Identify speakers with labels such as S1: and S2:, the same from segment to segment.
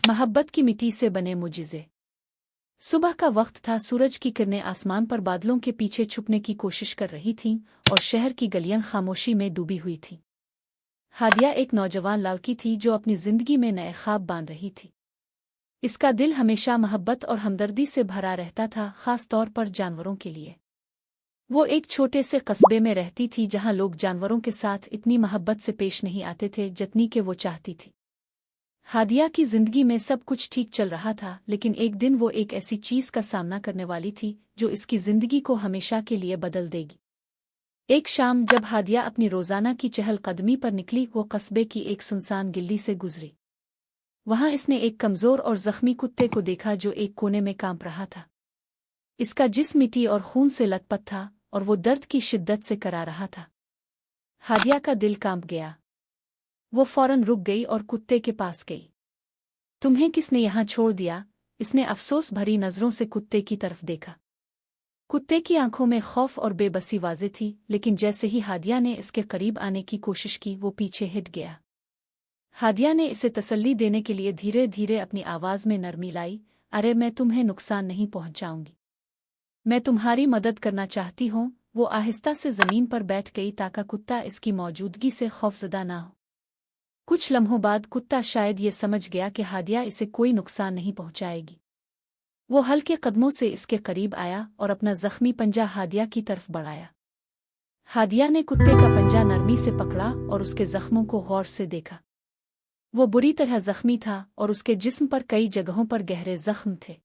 S1: मोहब्बत की मिट्टी से बने मुजिज़े। सुबह का वक्त था। सूरज की किरणें आसमान पर बादलों के पीछे छुपने की कोशिश कर रही थीं और शहर की गलियां खामोशी में डूबी हुई थीं। हादिया एक नौजवान लड़की थी जो अपनी जिंदगी में नए ख्वाब बांध रही थी। इसका दिल हमेशा मोहब्बत और हमदर्दी से भरा रहता था, खास तौर पर जानवरों के लिए। वो एक छोटे से कस्बे में रहती थी जहां लोग जानवरों के साथ इतनी मोहब्बत से पेश नहीं आते थे जितनी कि वो चाहती थी। हादिया की जिंदगी में सब कुछ ठीक चल रहा था, लेकिन एक दिन वो एक ऐसी चीज का सामना करने वाली थी जो इसकी जिंदगी को हमेशा के लिए बदल देगी। एक शाम जब हादिया अपनी रोजाना की चहलकदमी पर निकली, वो कस्बे की एक सुनसान गली से गुजरी। वहां इसने एक कमजोर और जख्मी कुत्ते को देखा जो एक कोने में कांप रहा था। इसका जिस्म मिट्टी और खून से लथपथ था और वो दर्द की शिद्दत से करा रहा था। हादिया का दिल कांप गया। वो फौरन रुक गई और कुत्ते के पास गई। तुम्हें किसने यहाँ छोड़ दिया? इसने अफसोस भरी नजरों से कुत्ते की तरफ देखा। कुत्ते की आंखों में खौफ और बेबसी वाज़े थी, लेकिन जैसे ही हादिया ने इसके करीब आने की कोशिश की, वो पीछे हट गया। हादिया ने इसे तसल्ली देने के लिए धीरे धीरे अपनी आवाज में नरमी लाई। अरे, मैं तुम्हें नुकसान नहीं पहुंचाऊंगी, मैं तुम्हारी मदद करना चाहती हूँ। वो आहिस्ता से जमीन पर बैठ गई ताकि कुत्ता इसकी मौजूदगी से खौफजदा ना हो। कुछ लम्हों बाद कुत्ता शायद ये समझ गया कि हादिया इसे कोई नुकसान नहीं पहुंचाएगी। वो हल्के कदमों से इसके करीब आया और अपना जख्मी पंजा हादिया की तरफ बढ़ाया। हादिया ने कुत्ते का पंजा नरमी से पकड़ा और उसके जख्मों को गौर से देखा। वो बुरी तरह जख्मी था और उसके जिस्म पर कई जगहों पर गहरे जख्म थे।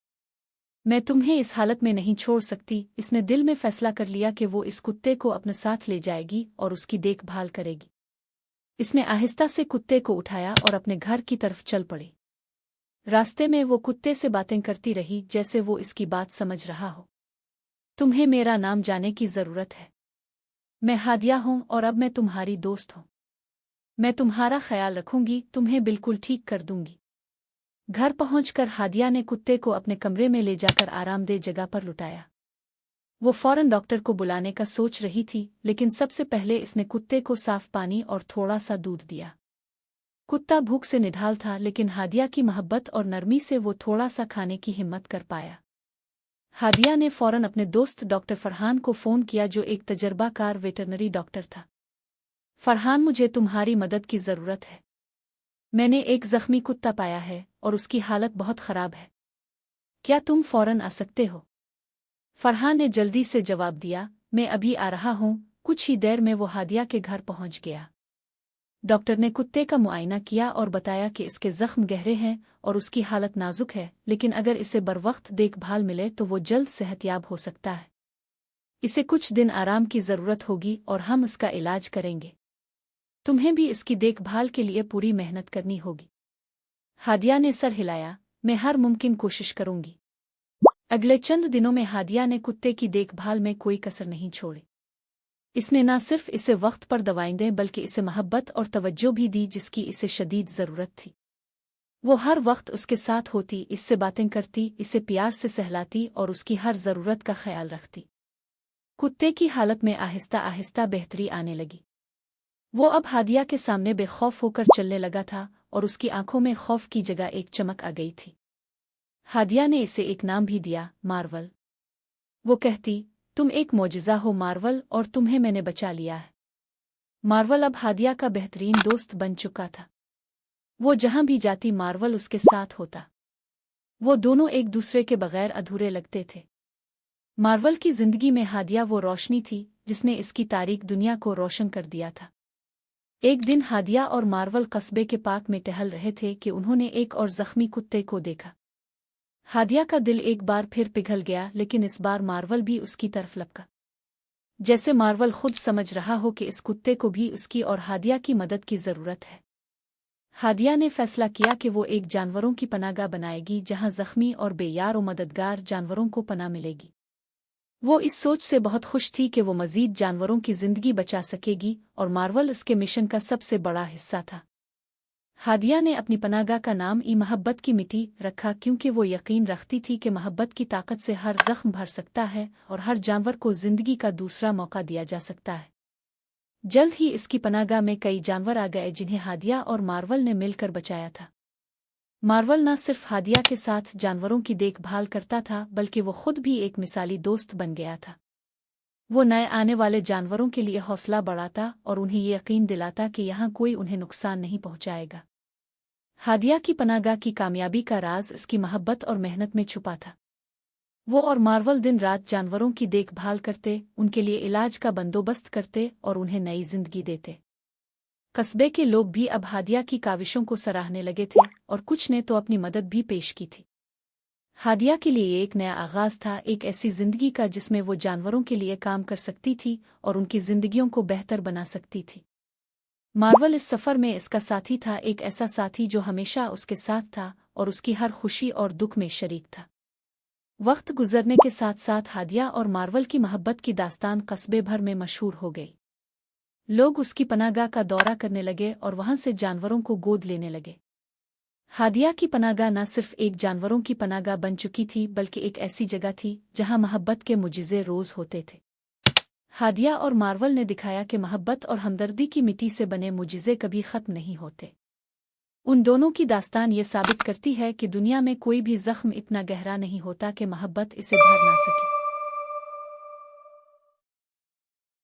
S1: मैं तुम्हें इस हालत में नहीं छोड़ सकती। इसने दिल में फैसला कर लिया कि वो इस कुत्ते को अपने साथ ले जाएगी और उसकी देखभाल करेगी। इसने आहिस्ता से कुत्ते को उठाया और अपने घर की तरफ चल पड़ी। रास्ते में वो कुत्ते से बातें करती रही जैसे वो इसकी बात समझ रहा हो। तुम्हें मेरा नाम जानने की जरूरत है। मैं हादिया हूं और अब मैं तुम्हारी दोस्त हूं। मैं तुम्हारा ख्याल रखूंगी, तुम्हें बिल्कुल ठीक कर दूंगी। घर पहुंचकर हादिया ने कुत्ते को अपने कमरे में ले जाकर आरामदेह जगह पर लुटाया। वो फौरन डॉक्टर को बुलाने का सोच रही थी, लेकिन सबसे पहले इसने कुत्ते को साफ पानी और थोड़ा सा दूध दिया। कुत्ता भूख से निढाल था, लेकिन हादिया की मोहब्बत और नरमी से वो थोड़ा सा खाने की हिम्मत कर पाया। हादिया ने फौरन अपने दोस्त डॉक्टर फरहान को फ़ोन किया, जो एक तजर्बाकार वेटरनरी डॉक्टर था। फरहान, मुझे तुम्हारी मदद की ज़रूरत है। मैंने एक ज़ख्मी कुत्ता पाया है और उसकी हालत बहुत ख़राब है। क्या तुम फौरन आ सकते हो? फरहान ने जल्दी से जवाब दिया, मैं अभी आ रहा हूँ। कुछ ही देर में वो हादिया के घर पहुँच गया। डॉक्टर ने कुत्ते का मुआयना किया और बताया कि इसके जख्म गहरे हैं और उसकी हालत नाजुक है, लेकिन अगर इसे बरवक्त देखभाल मिले तो वो जल्द सेहतयाब हो सकता है। इसे कुछ दिन आराम की ज़रूरत होगी और हम इसका इलाज करेंगे। तुम्हें भी इसकी देखभाल के लिए पूरी मेहनत करनी होगी। हादिया ने सर हिलाया, मैं हर मुमकिन कोशिश करूंगी। अगले चंद दिनों में हादिया ने कुत्ते की देखभाल में कोई कसर नहीं छोड़ी। इसने न सिर्फ इसे वक्त पर दवाएं दें, बल्कि इसे मोहब्बत और तवज्जो भी दी जिसकी इसे शदीद ज़रूरत थी। वो हर वक्त उसके साथ होती, इससे बातें करती, इसे प्यार से सहलाती और उसकी हर ज़रूरत का ख्याल रखती। कुत्ते की हालत में आहिस्ता आहिस्ता बेहतरी आने लगी। वो अब हादिया के सामने बेखौफ होकर चलने लगा था और उसकी आंखों में खौफ की जगह एक चमक आ गई थी। हादिया ने इसे एक नाम भी दिया, मार्वल। वो कहती, तुम एक मौजिज़ा हो मार्वल, और तुम्हें मैंने बचा लिया है। मार्वल अब हादिया का बेहतरीन दोस्त बन चुका था। वो जहां भी जाती मार्वल उसके साथ होता। वो दोनों एक दूसरे के बगैर अधूरे लगते थे। मार्वल की जिंदगी में हादिया वो रोशनी थी जिसने इसकी तारीख दुनिया को रोशन कर दिया था। एक दिन हादिया और मार्वल कस्बे के पार्क में टहल रहे थे कि उन्होंने एक और जख्मी कुत्ते को देखा। हादिया का दिल एक बार फिर पिघल गया, लेकिन इस बार मार्वल भी उसकी तरफ लपका। जैसे मार्वल खुद समझ रहा हो कि इस कुत्ते को भी उसकी और हादिया की मदद की ज़रूरत है। हादिया ने फैसला किया कि वो एक जानवरों की पनाहगाह बनाएगी जहां जख्मी और बेयार और मददगार जानवरों को पनाह मिलेगी। वो इस सोच से बहुत खुश थी कि वो मज़ीद जानवरों की ज़िंदगी बचा सकेगी और मार्वल इसके मिशन का सबसे बड़ा हिस्सा था। हादिया ने अपनी पनाहगाह का नाम मोहब्बत की मिट्टी रखा, क्योंकि वो यकीन रखती थी कि मोहब्बत की ताकत से हर जख्म भर सकता है और हर जानवर को ज़िंदगी का दूसरा मौका दिया जा सकता है। जल्द ही इसकी पनाहगाह में कई जानवर आ गए जिन्हें हादिया और मार्वल ने मिलकर बचाया था। मार्वल न सिर्फ हादिया के साथ जानवरों की देखभाल करता था बल्कि वो खुद भी एक मिसाली दोस्त बन गया था। वो नए आने वाले जानवरों के लिए हौसला बढ़ाता और उन्हें ये यकीन दिलाता कि यहाँ कोई उन्हें नुकसान नहीं पहुंचाएगा। हादिया की पनाहगाह की कामयाबी का राज इसकी मोहब्बत और मेहनत में छुपा था। वो और मार्वल दिन रात जानवरों की देखभाल करते, उनके लिए इलाज का बंदोबस्त करते और उन्हें नई जिंदगी देते। कस्बे के लोग भी अब हादिया की काविशों को सराहने लगे थे और कुछ ने तो अपनी मदद भी पेश की थी। हादिया के लिए एक नया आगाज था, एक ऐसी जिंदगी का जिसमें वो जानवरों के लिए काम कर सकती थी और उनकी जिंदगियों को बेहतर बना सकती थी। मार्वल इस सफर में इसका साथी था, एक ऐसा साथी जो हमेशा उसके साथ था और उसकी हर खुशी और दुख में शरीक था। वक्त गुजरने के साथ साथ हादिया और मार्वल की मोहब्बत की दास्तान कस्बे भर में मशहूर हो गई। लोग उसकी पनाहगाह का दौरा करने लगे और वहां से जानवरों को गोद लेने लगे। हादिया की पनाहगाह न सिर्फ एक जानवरों की पनाहगाह बन चुकी थी बल्कि एक ऐसी जगह थी जहां मोहब्बत के मुजिज़े रोज होते थे। हादिया और मार्वल ने दिखाया कि मोहब्बत और हमदर्दी की मिट्टी से बने मुजिज़े कभी ख़त्म नहीं होते। उन दोनों की दास्तान ये साबित करती है कि दुनिया में कोई भी ज़ख्म इतना गहरा नहीं होता कि मोहब्बत इसे भर ना सके।